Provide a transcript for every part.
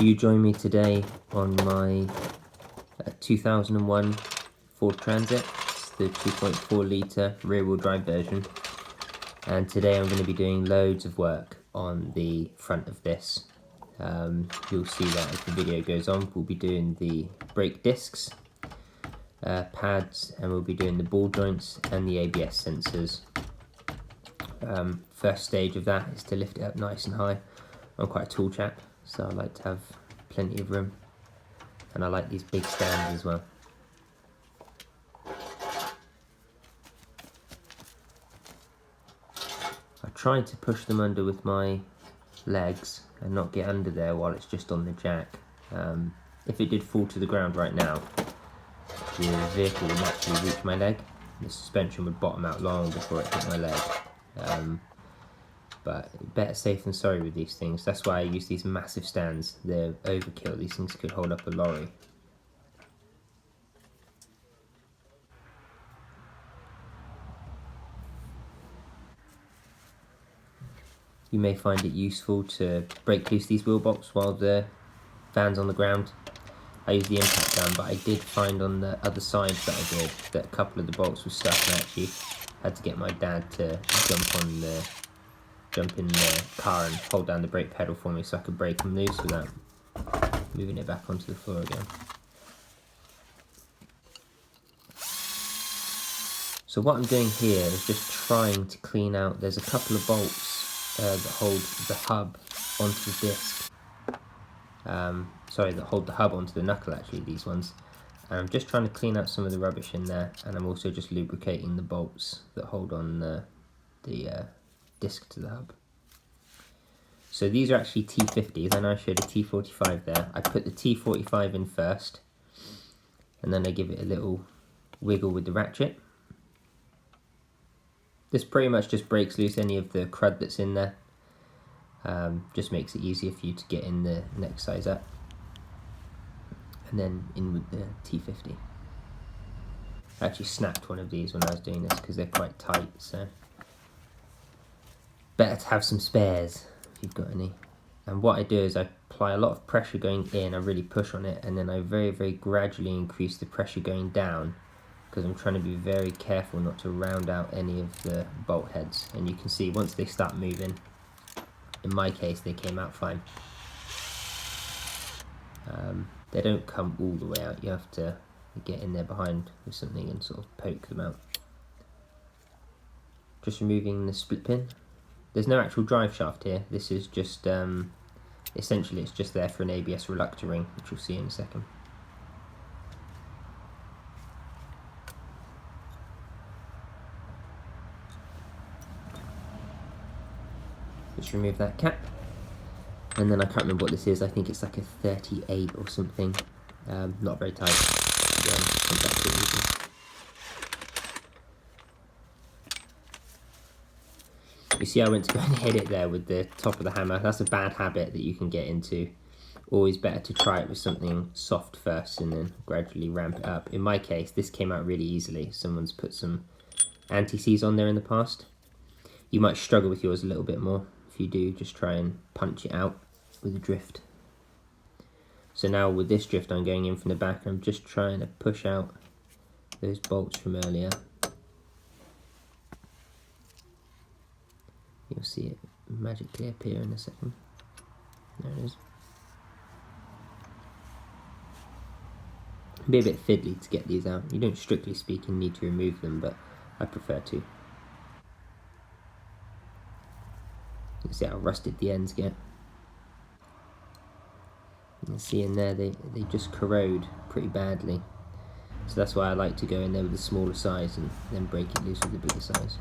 You join me today on my 2001 Ford Transit. It's the 2.4 litre rear wheel drive version, and today I'm going to be doing loads of work on the front of this. You'll see that as the video goes on. We'll be doing the brake discs, pads, and we'll be doing the ball joints and the ABS sensors. First stage of that is to lift it up nice and high. I'm quite a tall chap, so I like to have plenty of room, and I like these big stands as well. I tried to push them under with my legs and not get under there while it's just on the jack. If it did fall to the ground right now, the vehicle would naturally reach my leg. The suspension would bottom out long before it hit my leg. But better safe than sorry with these things. That's why I use these massive stands. They're overkill. These things could hold up a lorry. You may find it useful to break loose these wheel bolts while the van's on the ground. I use the impact gun, but I did find on the other side that I did that a couple of the bolts were stuck, and I actually had to get my dad to jump in the car and hold down the brake pedal for me so I could break them loose without moving it back onto the floor again. So what I'm doing here is just trying to clean out, there's a couple of bolts that hold the hub onto the disc. Sorry, that hold the hub onto the knuckle, actually, these ones. And I'm just trying to clean out some of the rubbish in there, and I'm also just lubricating the bolts that hold on the disc to the hub. So these are actually T50s. I know I showed a T45 there. I put the T45 in first, and then I give it a little wiggle with the ratchet. This pretty much just breaks loose any of the crud that's in there. Just makes it easier for you to get in the next size up. And then in with the T50. I actually snapped one of these when I was doing this because they're quite tight, so better to have some spares if you've got any. And what I do is I apply a lot of pressure going in, I really push on it, and then I very, very gradually increase the pressure going down, because I'm trying to be very careful not to round out any of the bolt heads. And you can see once they start moving, in my case they came out fine. They don't come all the way out, you have to get in there behind with something and sort of poke them out. Just removing the split pin. There's no actual drive shaft here, this is just, essentially it's just there for an ABS reluctor ring, which you'll see in a second. Just remove that cap, and then I can't remember what this is. I think it's like a 38 or something. Not very tight. You see, I went to go and hit it there with the top of the hammer. That's a bad habit that you can get into. Always better to try it with something soft first and then gradually ramp it up. In my case, this came out really easily. Someone's put some anti-seize on there in the past. You might struggle with yours a little bit more. If you do, just try and punch it out with a drift. So now with this drift, I'm going in from the back, and I'm just trying to push out those bolts from earlier. You'll see it magically appear in a second. There it is. It'd be a bit fiddly to get these out. You don't, strictly speaking, need to remove them, but I prefer to. You can see how rusted the ends get. You can see in there they just corrode pretty badly. So that's why I like to go in there with the smaller size and then break it loose with the bigger size.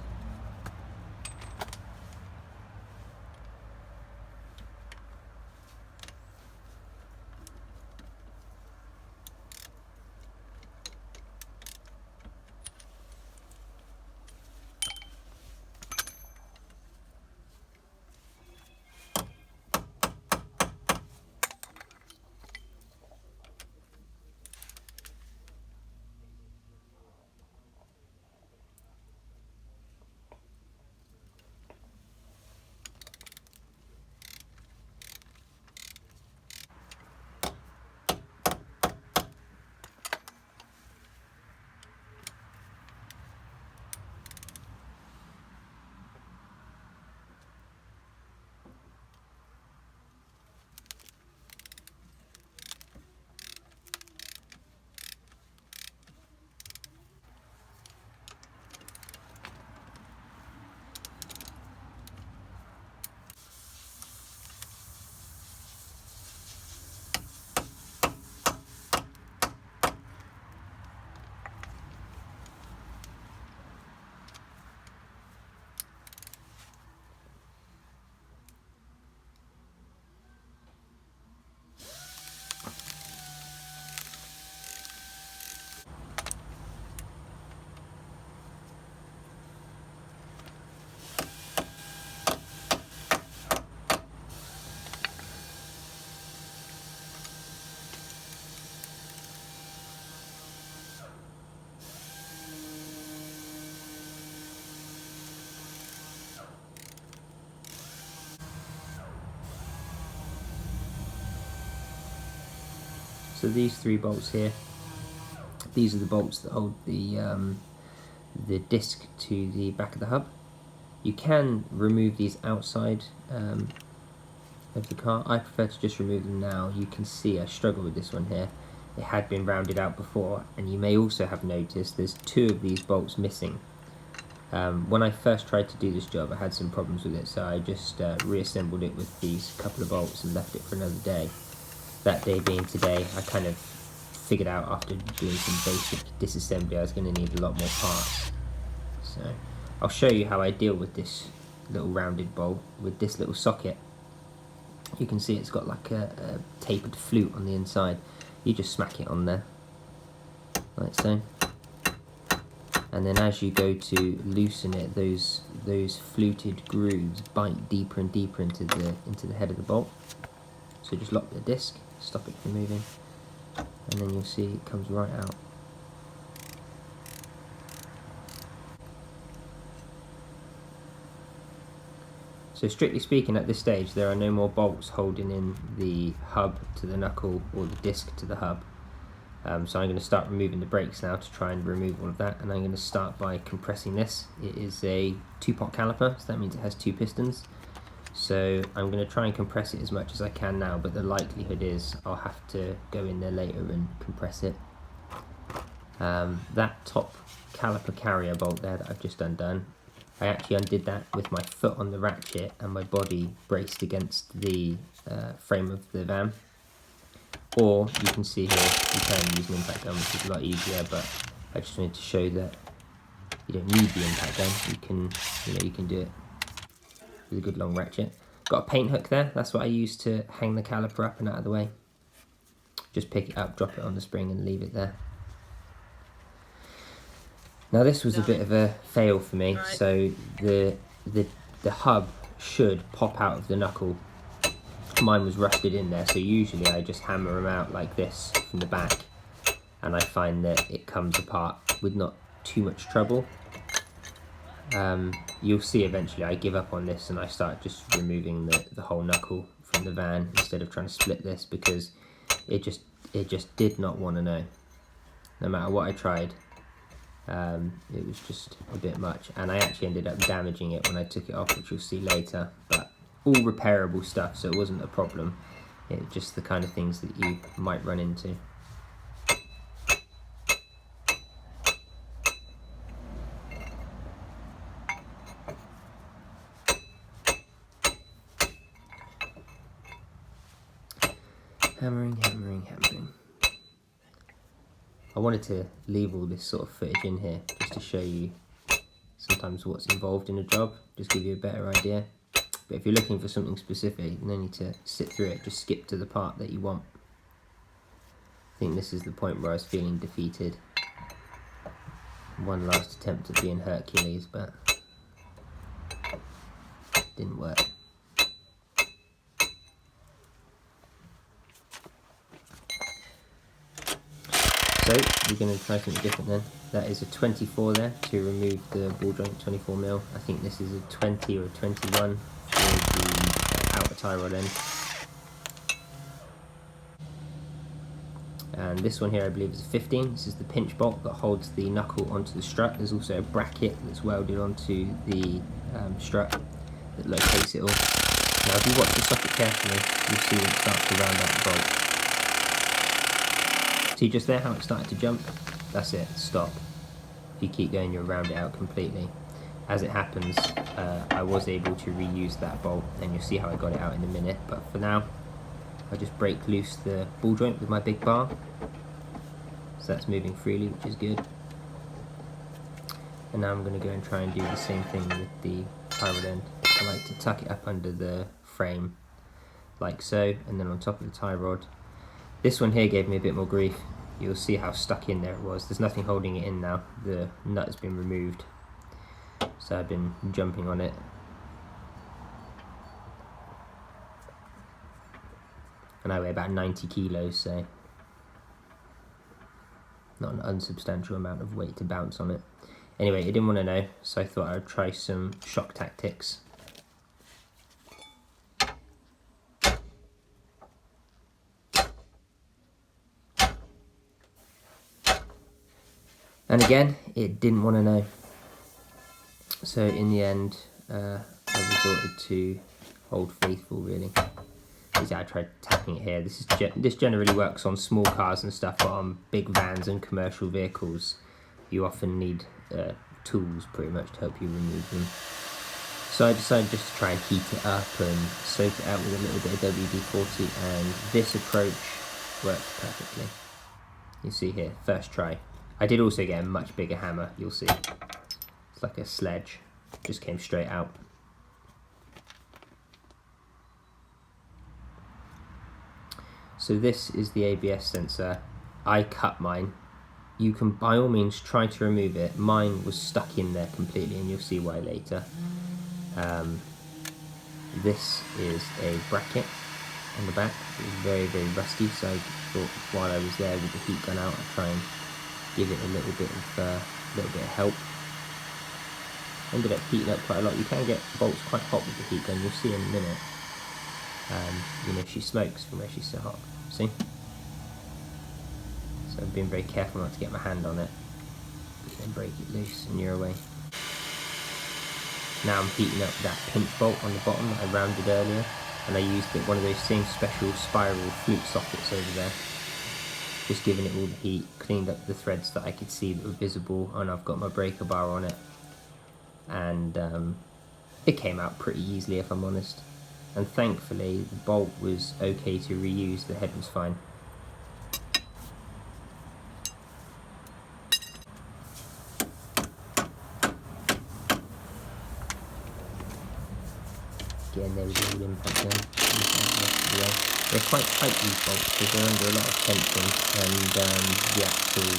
So these 3 bolts here, these are the bolts that hold the disc to the back of the hub. You can remove these outside of the car. I prefer to just remove them now. You can see I struggle with this one here. It had been rounded out before, and you may also have noticed there's 2 of these bolts missing. When I first tried to do this job, I had some problems with it, so I just reassembled it with these couple of bolts and left it for another day. That day being today, I kind of figured out after doing some basic disassembly I was going to need a lot more parts. So I'll show you how I deal with this little rounded bolt with this little socket. You can see it's got like a tapered flute on the inside. You just smack it on there, like so. And then as you go to loosen it, those fluted grooves bite deeper and deeper into the head of the bolt. So just lock the disc, stop it from moving, and then you'll see it comes right out. So strictly speaking, at this stage there are no more bolts holding in the hub to the knuckle or the disc to the hub. So I'm going to start removing the brakes now to try and remove all of that, and I'm going to start by compressing this. It is a 2-pot caliper, so that means it has 2 pistons. So I'm going to try and compress it as much as I can now, but the likelihood is I'll have to go in there later and compress it. That top caliper carrier bolt there that I've just undone, I actually undid that with my foot on the ratchet and my body braced against the frame of the van. Or you can see here, you can use an impact gun, which is a lot easier, but I just wanted to show that you don't need the impact gun. You can do it with a good long ratchet. Got a paint hook there, that's what I use to hang the caliper up and out of the way. Just pick it up, drop it on the spring and leave it there. Now this was a bit of a fail for me, so the hub should pop out of the knuckle. Mine was rusted in there, so usually I just hammer them out like this from the back, and I find that it comes apart with not too much trouble. You'll see eventually I give up on this and I start just removing the whole knuckle from the van instead of trying to split this, because it just did not want to know. No matter what I tried, it was just a bit much, and I actually ended up damaging it when I took it off, which you'll see later. But all repairable stuff, so it wasn't a problem. It's just the kind of things that you might run into. Hammering, hammering, hammering. I wanted to leave all this sort of footage in here just to show you sometimes what's involved in a job, just give you a better idea. But if you're looking for something specific, no need to sit through it, just skip to the part that you want. I think this is the point where I was feeling defeated. One last attempt at being Hercules, but it didn't work. So we're going to try something different then. That is a 24 there to remove the ball joint 24mm. I think this is a 20 or a 21 for the outer tie rod end. And this one here I believe is a 15. This is the pinch bolt that holds the knuckle onto the strut. There's also a bracket that's welded onto the strut that locates it all. Now if you watch the socket carefully, you'll see it starts to round out the bolt. See just there how it started to jump? That's it, stop. If you keep going, you'll round it out completely. As it happens, I was able to reuse that bolt, and you'll see how I got it out in a minute. But for now, I just break loose the ball joint with my big bar. So that's moving freely, which is good. And now I'm going to go and try and do the same thing with the tie rod end. I like to tuck it up under the frame, like so, and then on top of the tie rod. This one here gave me a bit more grief. You'll see how stuck in there it was. There's nothing holding it in now. The nut has been removed. So I've been jumping on it. And I weigh about 90 kilos, so not an unsubstantial amount of weight to bounce on it. Anyway, it didn't want to know, so I thought I'd try some shock tactics. And again, it didn't want to know. So in the end, I resorted to Old Faithful, really. I tried tapping it here. This generally works on small cars and stuff, but on big vans and commercial vehicles, you often need tools pretty much to help you remove them. So I decided just to try and heat it up and soak it out with a little bit of WD-40, and this approach worked perfectly. You see here, first try. I did also get a much bigger hammer, you'll see. It's like a sledge, just came straight out. So this is the ABS sensor. I cut mine. You can by all means try to remove it. Mine was stuck in there completely, and you'll see why later. This is a bracket on the back. It was very, very rusty, so I thought while I was there with the heat gun out, I'd try and give it a little bit of help. Ended up heating up quite a lot. You can get bolts quite hot with the heat gun. You'll see in a minute. You know, she smokes from where she's so hot. See? So I'm being very careful not to get my hand on it. Then break it loose and you're away. Now I'm heating up that pinch bolt on the bottom that I rounded earlier, and I used one of those same special spiral flute sockets over there. Just giving it all the heat, cleaned up the threads that I could see that were visible, and I've got my breaker bar on it. And it came out pretty easily, if I'm honest. And thankfully the bolt was okay to reuse, the head was fine. Again, there was a little impact then. They're quite tight, these bolts, because they're under a lot of tension, and the actual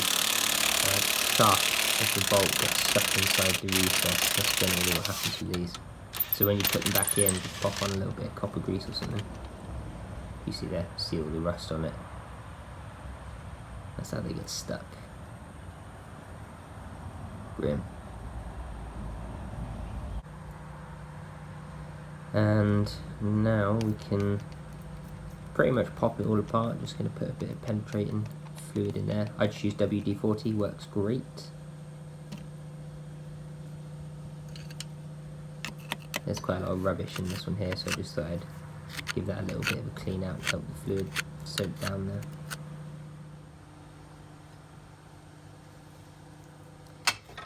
shaft of the bolt gets stuck inside the recess. That's generally what happens with these. So when you put them back in, just pop on a little bit of copper grease or something. You see there, see all the rust on it. That's how they get stuck. Grim. And now we can pretty much pop it all apart. Just going to put a bit of penetrating fluid in there. I just use WD-40, works great. There's quite a lot of rubbish in this one here, so I just thought I'd give that a little bit of a clean out to help the fluid soak down there.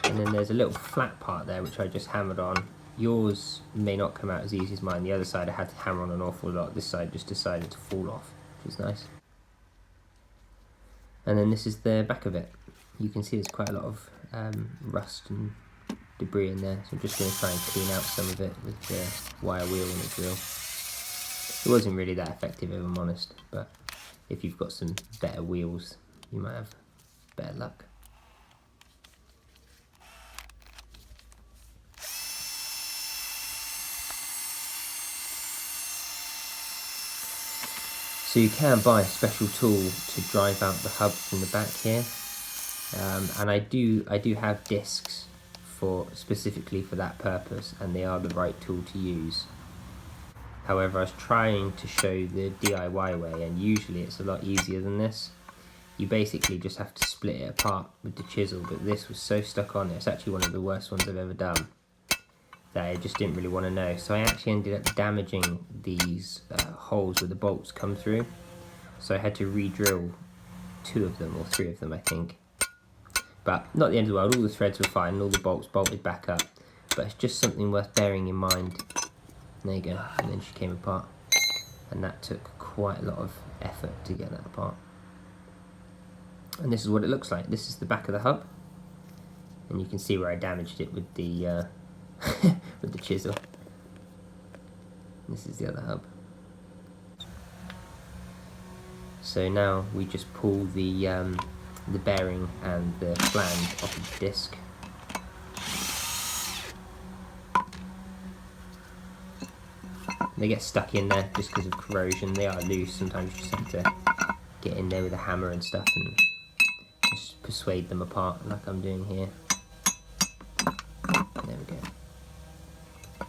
And then there's a little flat part there which I just hammered on. Yours may not come out as easy as mine. The other side I had to hammer on an awful lot. This side just decided to fall off, which is nice. And then this is the back of it. You can see there's quite a lot of rust and debris in there, so I'm just going to try and clean out some of it with the wire wheel and the drill. It wasn't really that effective, if I'm honest, but if you've got some better wheels, you might have better luck. So you can buy a special tool to drive out the hub from the back here, and I do have discs specifically for that purpose, and they are the right tool to use. However, I was trying to show the DIY way, and usually it's a lot easier than this. You basically just have to split it apart with the chisel, but this was so stuck on it. It's actually one of the worst ones I've ever done, that I just didn't really want to know. So I actually ended up damaging these holes where the bolts come through. So I had to re-drill 2 of them, or 3 of them I think. But not the end of the world, all the threads were fine and all the bolts bolted back up. But it's just something worth bearing in mind. There you go, and then she came apart. And that took quite a lot of effort to get that apart. And this is what it looks like. This is the back of the hub. And you can see where I damaged it with the with the chisel. This is the other hub. So now we just pull the bearing and the flange off of the disc. They get stuck in there just because of corrosion. They are loose. Sometimes you just have to get in there with a hammer and stuff and just persuade them apart like I'm doing here. There we go.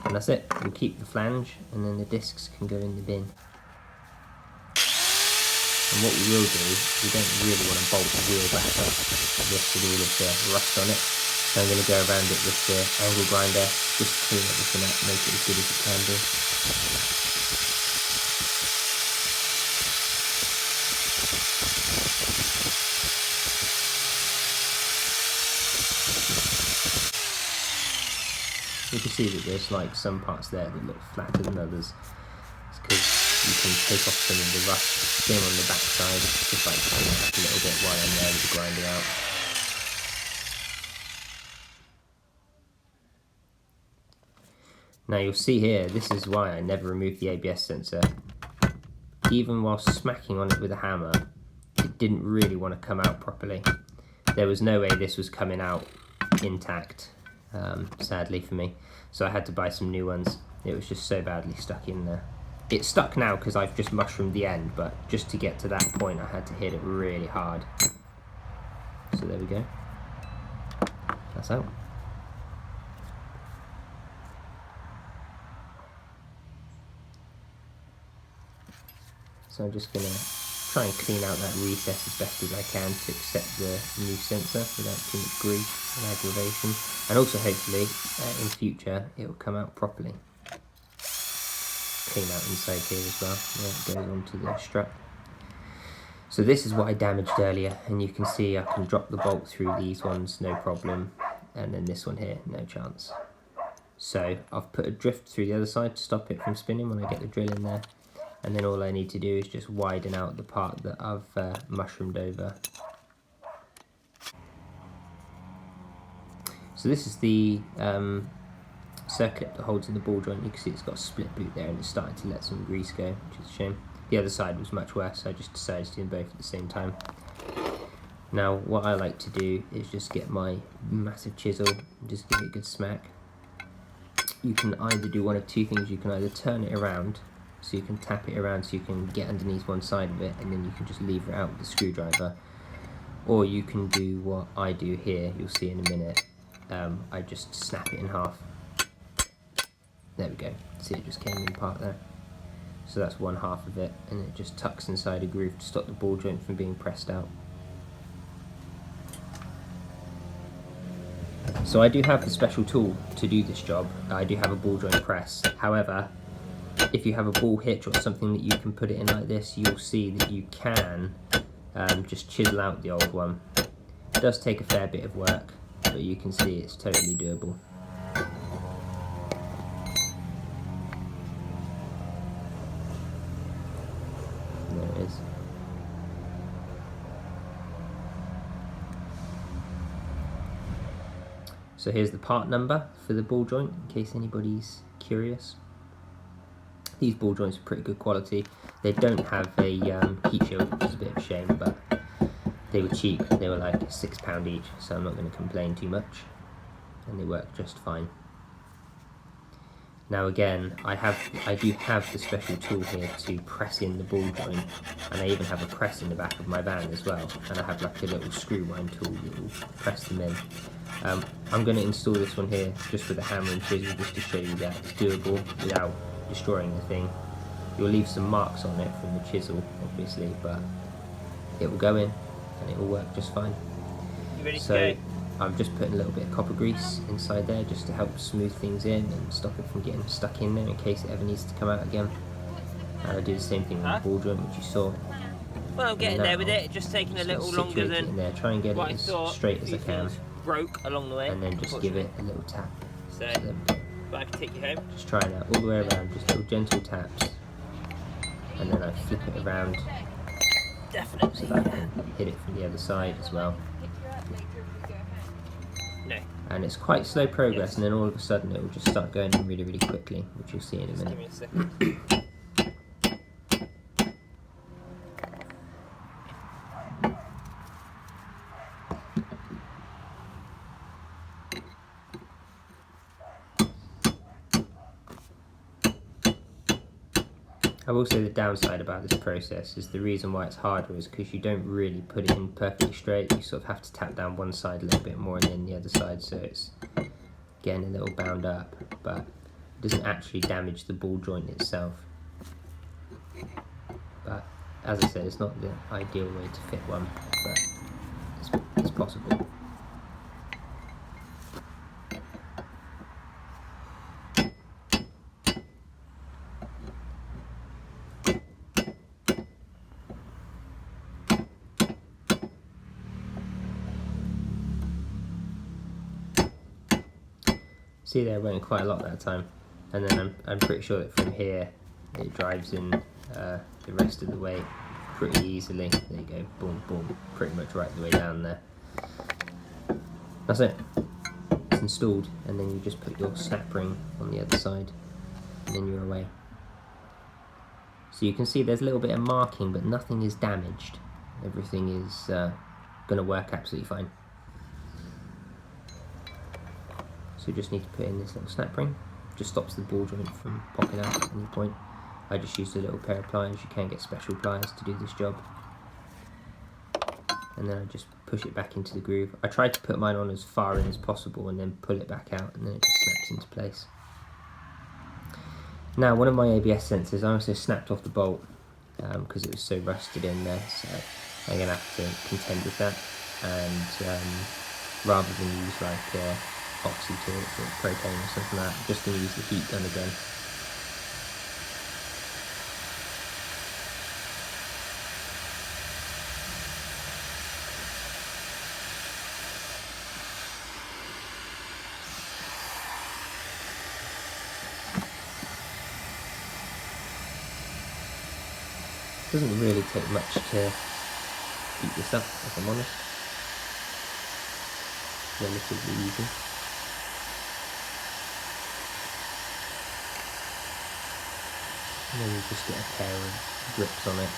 And that's it. We'll keep the flange and then the discs can go in the bin. And what we will do, we don't really want to bolt the wheel back up this with all of the rust on it. So I'm going to go around it with the angle grinder, just clean everything up, make it as good as it can be. You can see that there's like some parts there that look flatter than others. It's because you can take off some of the rust. Same on the back side, just like clean it up a little bit while I'm there with the grinder out. Now you'll see here, this is why I never removed the ABS sensor. Even while smacking on it with a hammer, it didn't really want to come out properly. There was no way this was coming out intact, sadly for me. So I had to buy some new ones. It was just so badly stuck in there. It's stuck now because I've just mushroomed the end, but just to get to that point I had to hit it really hard. So there we go. That's out. So I'm just going to try and clean out that recess as best as I can to accept the new sensor without too much grief and aggravation. And also hopefully in future it will come out properly. Clean out inside here as well, where it goes onto the strut. So this is what I damaged earlier, and you can see I can drop the bolt through these ones no problem, and then this one here, no chance. So I've put a drift through the other side to stop it from spinning when I get the drill in there. And then all I need to do is just widen out the part that I've mushroomed over. So this is the circuit that holds in the ball joint. You can see it's got a split boot there and it's starting to let some grease go, which is a shame. The other side was much worse, so I just decided to do them both at the same time. Now what I like to do is just get my massive chisel and just give it a good smack. You can either do one of two things. You can either turn it around, so you can tap it around so you can get underneath one side of it and then you can just lever it out with the screwdriver, or you can do what I do here, you'll see in a minute. I just snap it in half. There we go, see it just came in part there. So that's one half of it, and it just tucks inside a groove to stop the ball joint from being pressed out. So I do have the special tool to do this job. I do have a ball joint press. However, if you have a ball hitch or something that you can put it in like this, you'll see that you can just chisel out the old one. It does take a fair bit of work, but you can see it's totally doable. There it is. So here's the part number for the ball joint, in case anybody's curious. These ball joints are pretty good quality. They don't have a heat shield, which is a bit of a shame, but they were cheap. They were like £6 each, so I'm not going to complain too much. And they work just fine. Now again, I do have the special tool here to press in the ball joint, and I even have a press in the back of my van as well. And I have like a little screw wind tool that will press them in. I'm going to install this one here just with a hammer and chisel, just to show you that it's doable without destroying the thing. You'll leave some marks on it from the chisel obviously, but it will go in and it will work just fine. You ready So to go? I'm just putting a little bit of copper grease inside there just to help smooth things in and stop it from getting stuck in there in case it ever needs to come out again. And I do the same thing with the ball joint, which you saw. Well, I'm getting there with it, just taking a little longer Situate it in than there, try and get it what I as thought. straight as I A few can, things broke along the way, and then just give it a little tap. So, there we go. but I can take you home. Just try it out all the way around, just little gentle taps, and then I flip it around Definitely. so that I can hit it from the other side as well. No. And it's quite slow progress, and then all of a sudden it will just start going in really, really quickly, which you'll see in a Just minute. give me a second. I will say the downside about this process is the reason why it's harder is because you don't really put it in perfectly straight. You sort of have to tap down one side a little bit more and then the other side, so it's getting a little bound up, but it doesn't actually damage the ball joint itself. But as I said, it's not the ideal way to fit one, but it's possible. See, there went quite a lot that time, and then I'm pretty sure that from here it drives in the rest of the way pretty easily. There you go, boom, boom, pretty much right the way down there. That's it. It's installed, and then you just put your snap ring on the other side, and then you're away. So you can see there's a little bit of marking, but nothing is damaged. Everything is going to work absolutely fine. So you just need to put in this little snap ring. Just stops the ball joint from popping out at any point. I just used a little pair of pliers. You can get special pliers to do this job. And then I just push it back into the groove. I tried to put mine on as far in as possible and then pull it back out, and then it just snaps into place. Now, one of my ABS sensors, I also snapped off the bolt because it was so rusted in there, so I'm going to have to contend with that. And rather than use like oxy torch or propane or something like that, I'm just going to use the heat gun again. It doesn't really take much to heat this up, if I'm honest. Relatively easy. And then you just get a pair of grips on it.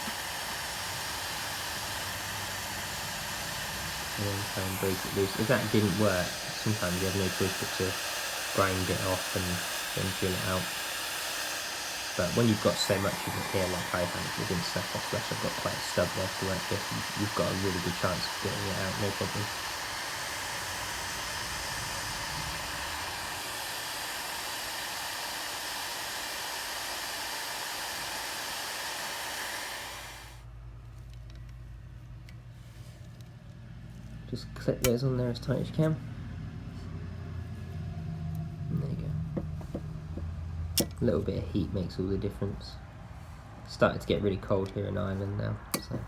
And then try and break it loose. If that didn't work, sometimes you have no choice but to grind it off and then drill it out. But when you've got so much of it here, like I have within snap off flesh, I've got quite a stub there to work with, you've got a really good chance of getting it out, no problem. Just clip those on there as tight as you can. And there you go. A little bit of heat makes all the difference. It's started to get really cold here in Ireland now, so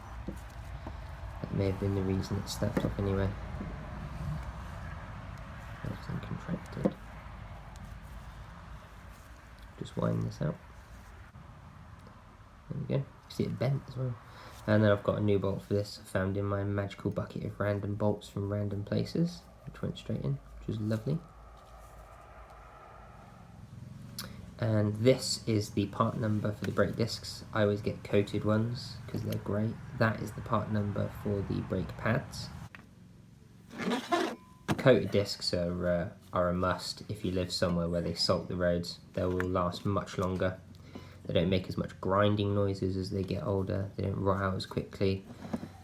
that may have been the reason it snapped off anyway. Everything contracted. Just wind this out. There we go. See it bent as well. And then I've got a new bolt for this, found in my magical bucket of random bolts from random places, which went straight in, which was lovely. And this is the part number for the brake discs. I always get coated ones because they're great. That is the part number for the brake pads. Coated discs are a must if you live somewhere where they salt the roads. They will last much longer. They don't make as much grinding noises as they get older. They don't rot out as quickly.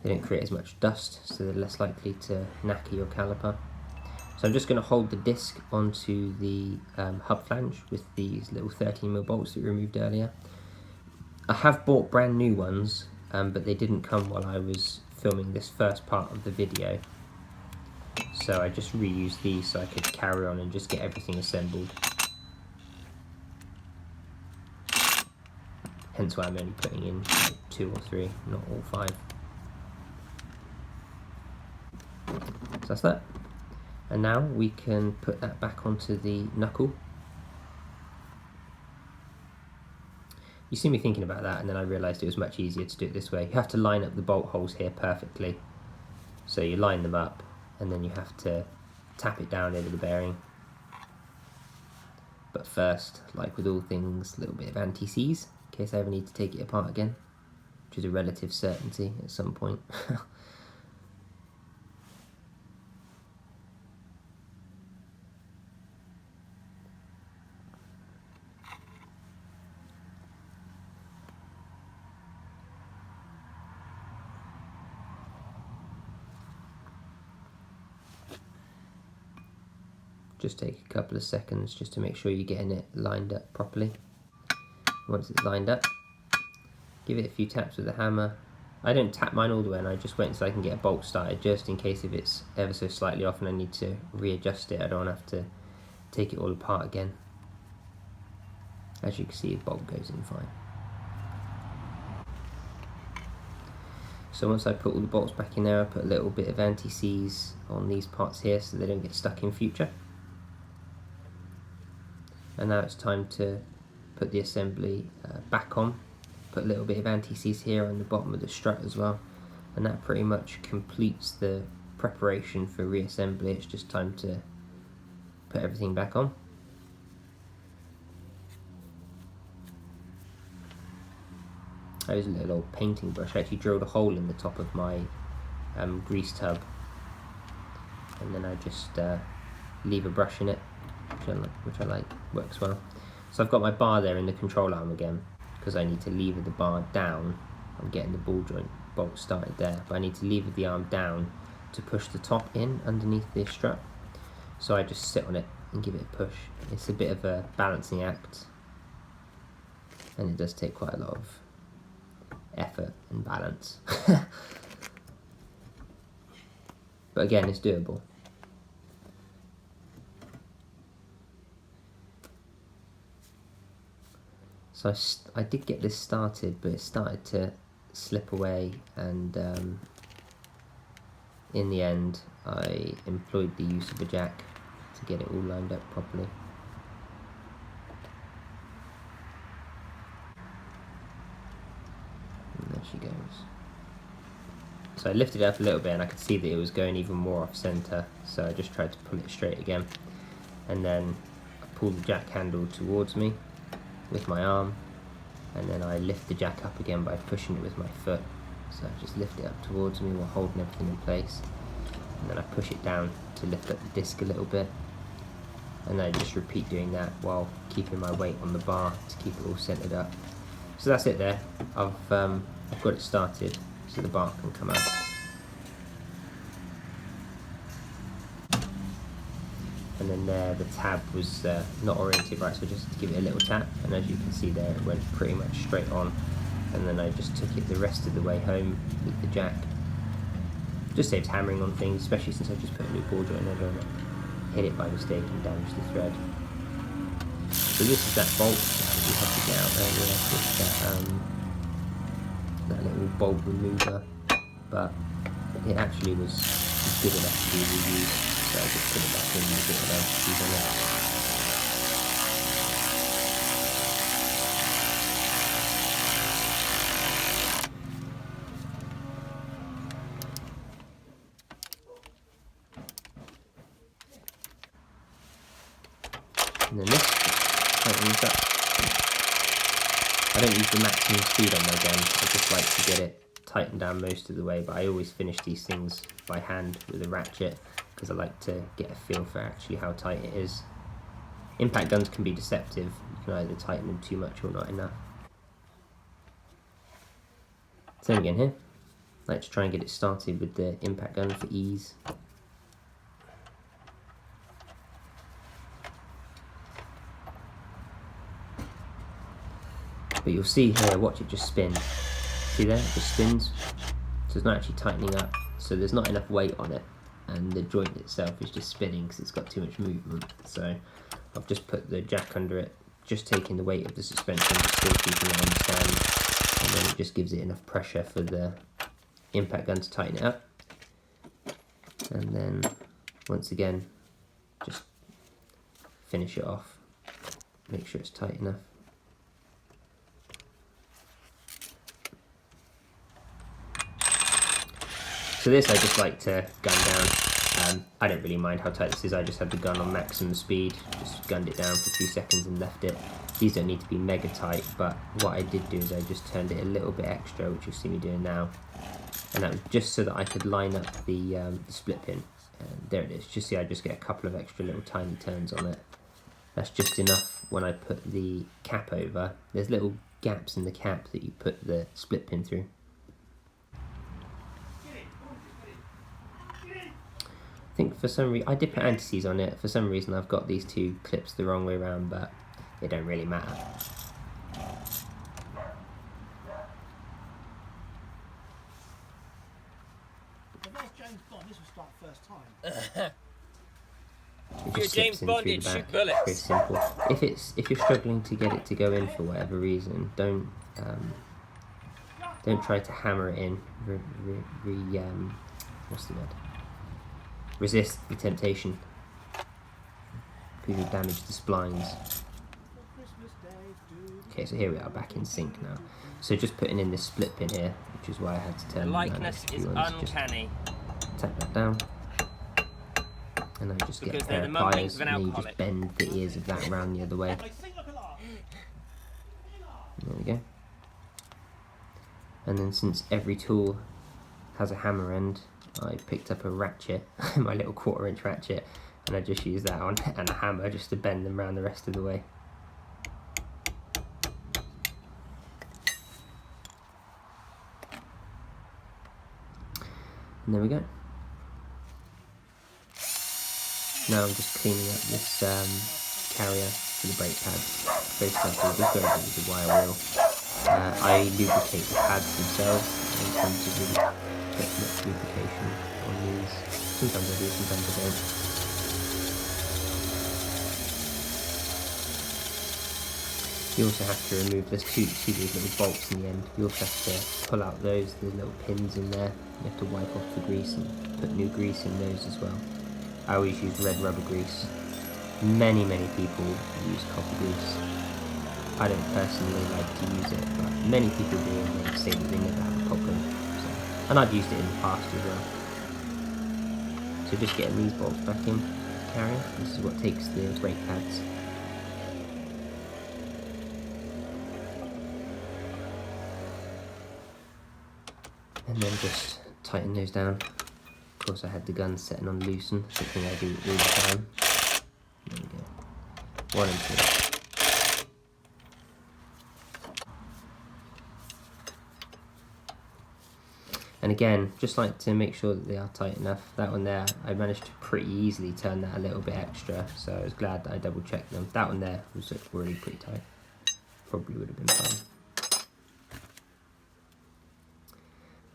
They don't create as much dust, so they're less likely to knacker your caliper. So I'm just going to hold the disc onto the hub flange with these little 13mm bolts that we removed earlier. I have bought brand new ones, but they didn't come while I was filming this first part of the video. So I just reused these so I could carry on and just get everything assembled. Hence why I'm only putting in 2 or 3, not all 5. So that's that. And now we can put that back onto the knuckle. You see me thinking about that, and then I realised it was much easier to do it this way. You have to line up the bolt holes here perfectly. So you line them up, and then you have to tap it down over the bearing. But first, like with all things, a little bit of anti-seize, in case I ever need to take it apart again, which is a relative certainty at some point. Just take a couple of seconds just to make sure you're getting it lined up properly. Once it's lined up, give it a few taps with the hammer, I don't tap mine all the way, and I just wait until I can get a bolt started, just in case if it's ever so slightly off and I need to readjust it. I don't want to have to take it all apart again. As you can see, the bolt goes in fine. So once I put all the bolts back in there, I put a little bit of anti-seize on these parts here so they don't get stuck in future. And now it's time to put the assembly back on. Put a little bit of anti-seize here on the bottom of the strut as well, and that pretty much completes the preparation for reassembly. It's just time to put everything back on. I use a little old painting brush. I actually drilled a hole in the top of my grease tub, and then I just leave a brush in it, which I like, works well. So I've got my bar there in the control arm again, because I need to lever the bar down. I'm getting the ball joint bolt started there, but I need to lever the arm down to push the top in underneath the strut. So I just sit on it and give it a push. It's a bit of a balancing act, and it does take quite a lot of effort and balance. But again, it's doable. So I did get this started, but it started to slip away, and in the end I employed the use of a jack to get it all lined up properly. And there she goes. So I lifted it up a little bit and I could see that it was going even more off center, so I just tried to pull it straight again, and then I pull the jack handle towards me with my arm, and then I lift the jack up again by pushing it with my foot. So I just lift it up towards me while holding everything in place, and then I push it down to lift up the disc a little bit, and then I just repeat doing that while keeping my weight on the bar to keep it all centered up. So that's it there. I've got it started so the bar can come out. And then there, the tab was not oriented right, so just to give it a little tap, and as you can see there, it went pretty much straight on. And then I just took it the rest of the way home with the jack. Just saves hammering on things, especially since I just put a new ball joint over it. Hit it by mistake and damage the thread. So this is that bolt that we had to get out earlier with that little bolt remover, but it actually was good enough to be reused. So I just put it back in with a bit of anti-seize on it. And then this tightens up. I don't use the maximum speed on my gun, I just like to get it tightened down most of the way, but I always finish these things by hand with a ratchet, because I like to get a feel for actually how tight it is. Impact guns can be deceptive. You can either tighten them too much or not enough. Same again here. I like to try and get it started with the impact gun for ease. But you'll see here, watch it just spin. See there, it just spins. So it's not actually tightening up, so there's not enough weight on it, and the joint itself is just spinning because it's got too much movement. So I've just put the jack under it, just taking the weight of the suspension, but still keeping it on the stand, and then it just gives it enough pressure for the impact gun to tighten it up. And then once again, just finish it off, make sure it's tight enough. So this I just like to gun down. I don't really mind how tight this is, I just had the gun on maximum speed, just gunned it down for 2 seconds and left it. These don't need to be mega tight, but what I did do is I just turned it a little bit extra, which you'll see me doing now. And that was just so that I could line up the split pin. And there it is, just see I just get a couple of extra little tiny turns on it. That's just enough when I put the cap over. There's little gaps in the cap that you put the split pin through. I think for some reason, I did put anti-seize on it. For some reason I've got these 2 clips the wrong way around, but it don't really matter. James Bond, this was like first time. It If you're just James slips in Bond, through you'd the shoot back. Very bullets. simple. If you're struggling to get it to go in for whatever reason, don't try to hammer it in. What's the word? Resist the temptation, because you damage the splines. Okay, so here we are back in sync now. So just putting in this split pin here, which is why I had to The turn likeness is uncanny. Just tap that down, and then just get a Because pair they're of the mumblings pliers, of an and then you alcoholic. just bend the ears of that round the other way. There we go. And then since every tool has a hammer end, I picked up a ratchet, my little 1/4" ratchet, and I just used that on and a hammer just to bend them around the rest of the way. And there we go. Now I'm just cleaning up this carrier for the brake pads. Very simple, just go over with the wire wheel. I lubricate the pads themselves. I tend to really get much lubrication on these. Sometimes I do, sometimes I don't. You also have to remove, there's two these little bolts in the end. You also have to pull out those, there's little pins in there. You have to wipe off the grease and put new grease in those as well. I always use red rubber grease. Many people use copper grease. I don't personally like to use it, but many people do, and they say that they never have a problem. So, and I've used it in the past as well. So just getting these bolts back in the carrier. This is what takes the brake pads. And then just tighten those down. Of course I had the gun setting on loosen, something I do all the time. There we go. 1 and 2. And again, just like to make sure that they are tight enough. That one there, I managed to pretty easily turn that a little bit extra, so I was glad that I double checked them. That one there was already pretty tight. Probably would have been fine.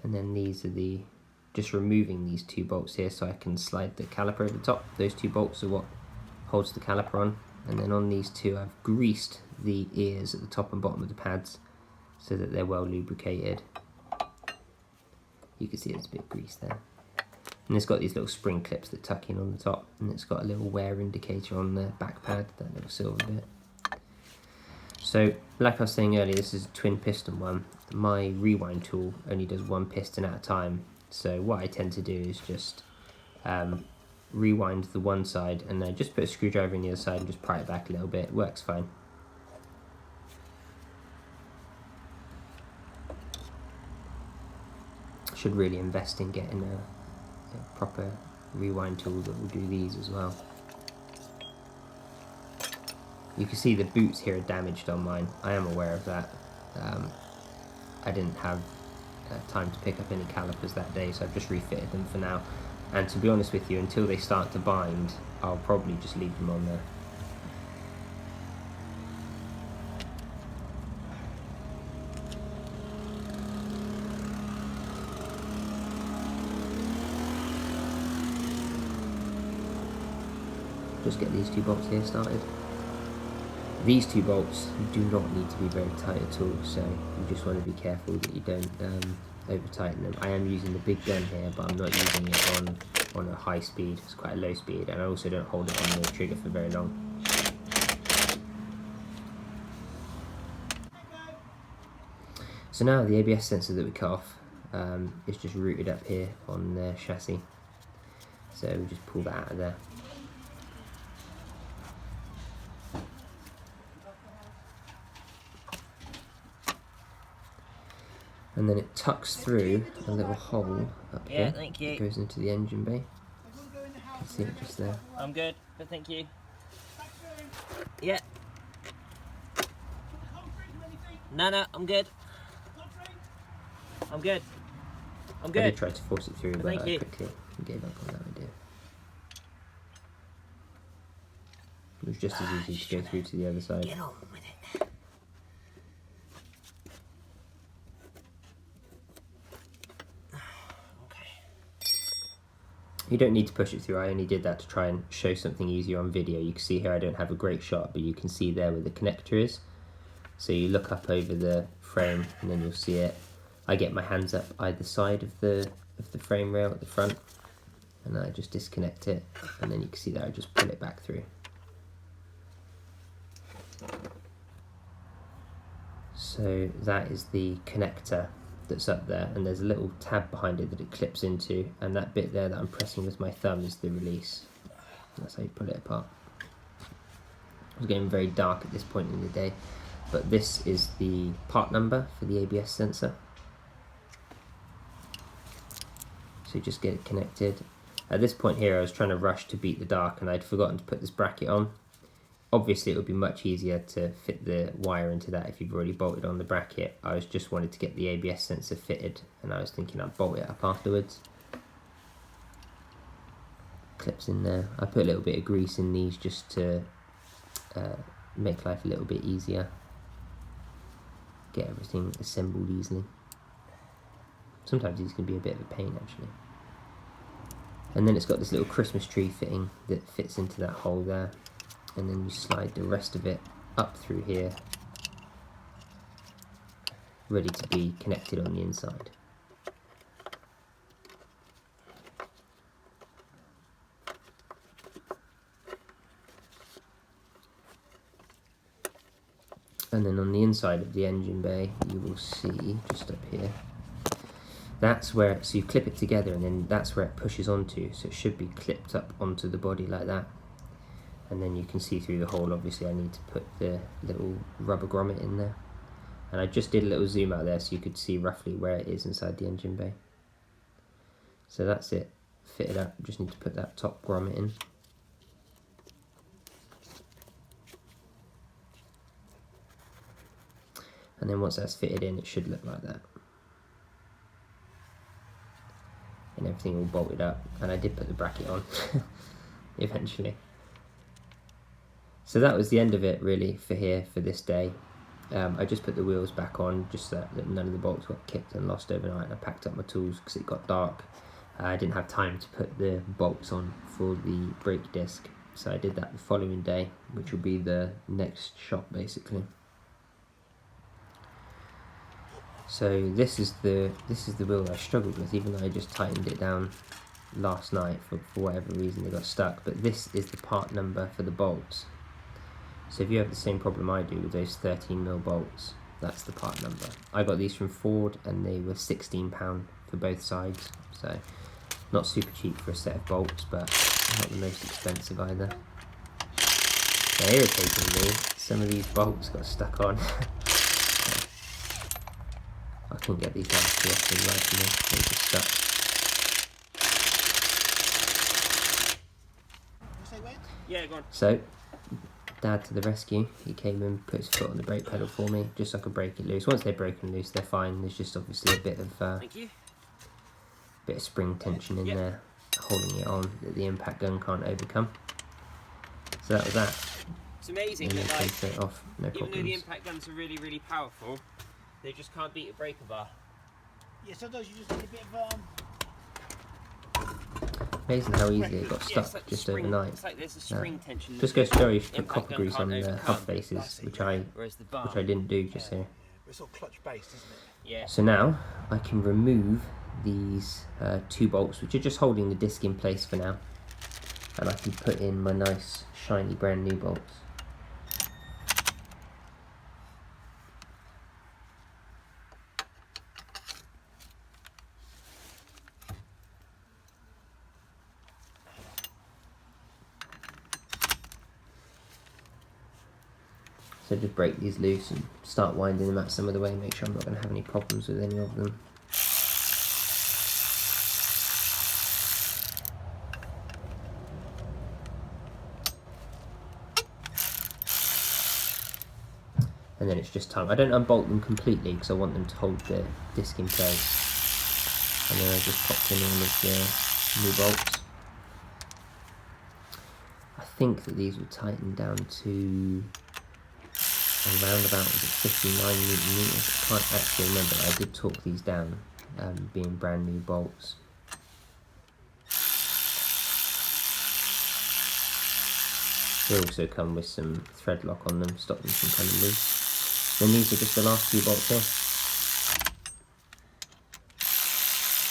And then these are just removing these 2 bolts here so I can slide the caliper over the top. Those 2 bolts are what holds the caliper on. And then on these 2 I've greased the ears at the top and bottom of the pads so that they're well lubricated. You can see there's a bit of grease there. And it's got these little spring clips that tuck in on the top, and it's got a little wear indicator on the back pad, that little silver bit. So, like I was saying earlier, this is a twin piston one. My rewind tool only does 1 piston at a time, so what I tend to do is just rewind the one side and then just put a screwdriver in the other side and just pry it back a little bit. It works fine. Should really invest in getting a proper rewind tool that will do these as well. You can see the boots here are damaged on mine. I am aware of that. I didn't have time to pick up any calipers that day, so I've just refitted them for now. And to be honest with you, until they start to bind, I'll probably just leave them on there. Just get these 2 bolts here started. These 2 bolts do not need to be very tight at all, so you just want to be careful that you don't over tighten them. I am using the big gun here, but I'm not using it on a high speed. It's quite a low speed, and I also don't hold it on the trigger for very long. So now the ABS sensor that we cut off is just routed up here on the chassis. So we just pull that out of there. And then it tucks through a little hole up here. Yeah, thank you. It goes into the engine bay. You can see it just there. I'm good, but thank you. Yeah. No, I'm good. I'm good. I'm I good. did try to force it through, but Thank I you. quickly gave up on that idea. It was just as easy to go through to the other side. Get on with it. Okay. You don't need to push it through. I only did that to try and show something easier on video. You can see here I don't have a great shot, but you can see there where the connector is. So you look up over the frame and then you'll see it. I get my hands up either side of the frame rail at the front, and I just disconnect it, and then you can see that I just pull it back through. So that is the connector that's up there, and there's a little tab behind it that it clips into, and that bit there that I'm pressing with my thumb is the release. That's how you pull it apart. It's getting very dark at this point in the day, but this is the part number for the ABS sensor. So you just get it connected. At this point here I was trying to rush to beat the dark, and I'd forgotten to put this bracket on. Obviously it would be much easier to fit the wire into that if you've already bolted on the bracket. I was just wanted to get the ABS sensor fitted, and I was thinking I'd bolt it up afterwards. Clips in there. I put a little bit of grease in these just to make life a little bit easier. Get everything assembled easily. Sometimes these can be a bit of a pain actually. And then it's got this little Christmas tree fitting that fits into that hole there. And then you slide the rest of it up through here, ready to be connected on the inside. And then on the inside of the engine bay, you will see, just up here, that's where, so you clip it together and then that's where it pushes onto, so it should be clipped up onto the body like that. And then you can see through the hole. Obviously I need to put the little rubber grommet in there. And I just did a little zoom out there so you could see roughly where it is inside the engine bay. So that's it, fitted up. Just need to put that top grommet in. And then once that's fitted in, it should look like that. And everything all bolted up. And I did put the bracket on eventually. So that was the end of it really for here for this day. I just put the wheels back on just so that none of the bolts got kicked and lost overnight, and I packed up my tools because it got dark. I didn't have time to put the bolts on for the brake disc, so I did that the following day, which will be the next shot basically. So this is the wheel I struggled with, even though I just tightened it down last night for whatever reason they got stuck. But this is the part number for the bolts. So if you have the same problem I do with those 13mm bolts, that's the part number. I got these from Ford and they were £16 for both sides, so not super cheap for a set of bolts, but not the most expensive either. Now, irritatingly, some of these bolts got stuck on. I couldn't get these out too often, like me, they were just stuck. Yeah, go on. So, Dad to the rescue. He came and put his foot on the brake pedal for me, just so I could break it loose. Once they're broken loose, they're fine. There's just obviously a bit of spring tension in there, holding it on that the impact gun can't overcome. So that was that. It's amazing And that, then like, came straight off, no even though the problems. impact guns are really, really powerful, they just can't beat a breaker bar. Yeah, sometimes you just need a bit of Amazing how easily it got Yeah, stuck it's like just spring, overnight. It's like there's a spring tension. Just that goes to show you should put impact copper gun grease on can't the overcome. hub bases, which I Whereas the bar, didn't do just here. it's all clutch based, isn't it? yeah. So now I can remove these two bolts, which are just holding the disc in place for now, and I can put in my nice shiny brand new bolts. So just break these loose and start winding them out some of the way, make sure I'm not going to have any problems with any of them. And then it's just time. I don't unbolt them completely because I want them to hold the disc in place. And then I just popped in all of the new bolts. I think that these will tighten down to around about 59 Newton meters. I can't actually remember. I did torque these down, being brand new bolts. They also come with some thread lock on them, stop them from coming loose. Then these are just the last few bolts here.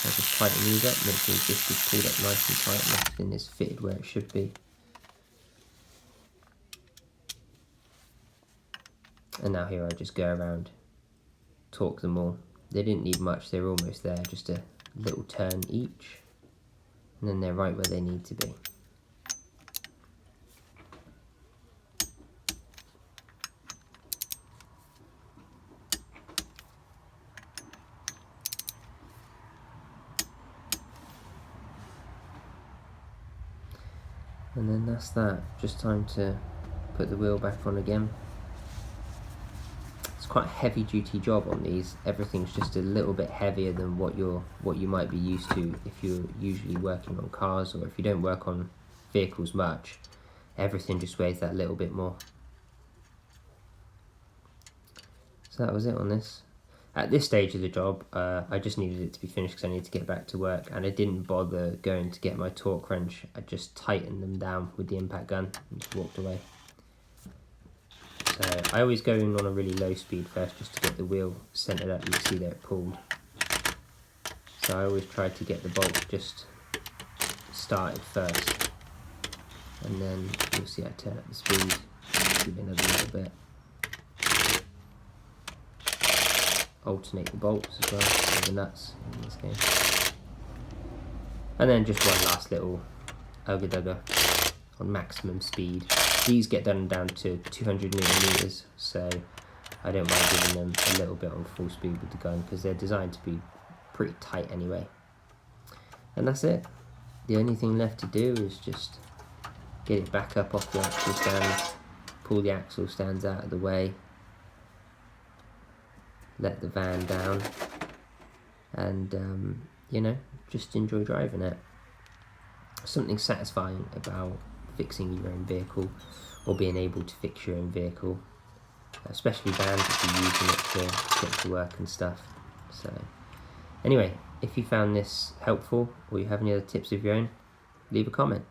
I'll just tighten these up, make sure this is pulled up nice and tight and everything is fitted where it should be. And now here I just go around, torque them all. They didn't need much, they were almost there, just a little turn each. And then they're right where they need to be. And then that's that, just time to put the wheel back on again. It's quite a heavy duty job on these. Everything's just a little bit heavier than what you might be used to if you're usually working on cars, or if you don't work on vehicles much. Everything just weighs that little bit more. So that was it on this. At this stage of the job, I just needed it to be finished because I needed to get back to work, and I didn't bother going to get my torque wrench. I just tightened them down with the impact gun and just walked away. So I always go in on a really low speed first just to get the wheel centered up. You can see there it pulled. So I always try to get the bolt just started first, and then you'll see I turn up the speed, give it another little bit. Alternate the bolts as well, or the nuts in this case. And then just one last little ugga-dugga on maximum speed. These get done down to 200 millimeters, so I don't mind giving them a little bit on full speed with the gun because they're designed to be pretty tight anyway. And that's it. The only thing left to do is just get it back up off the axle stands, pull the axle stands out of the way, let the van down, and you know, just enjoy driving it. Something satisfying about fixing your own vehicle, or being able to fix your own vehicle, especially vans if you're using it to get to work and stuff. So anyway, if you found this helpful or you have any other tips of your own, leave a comment.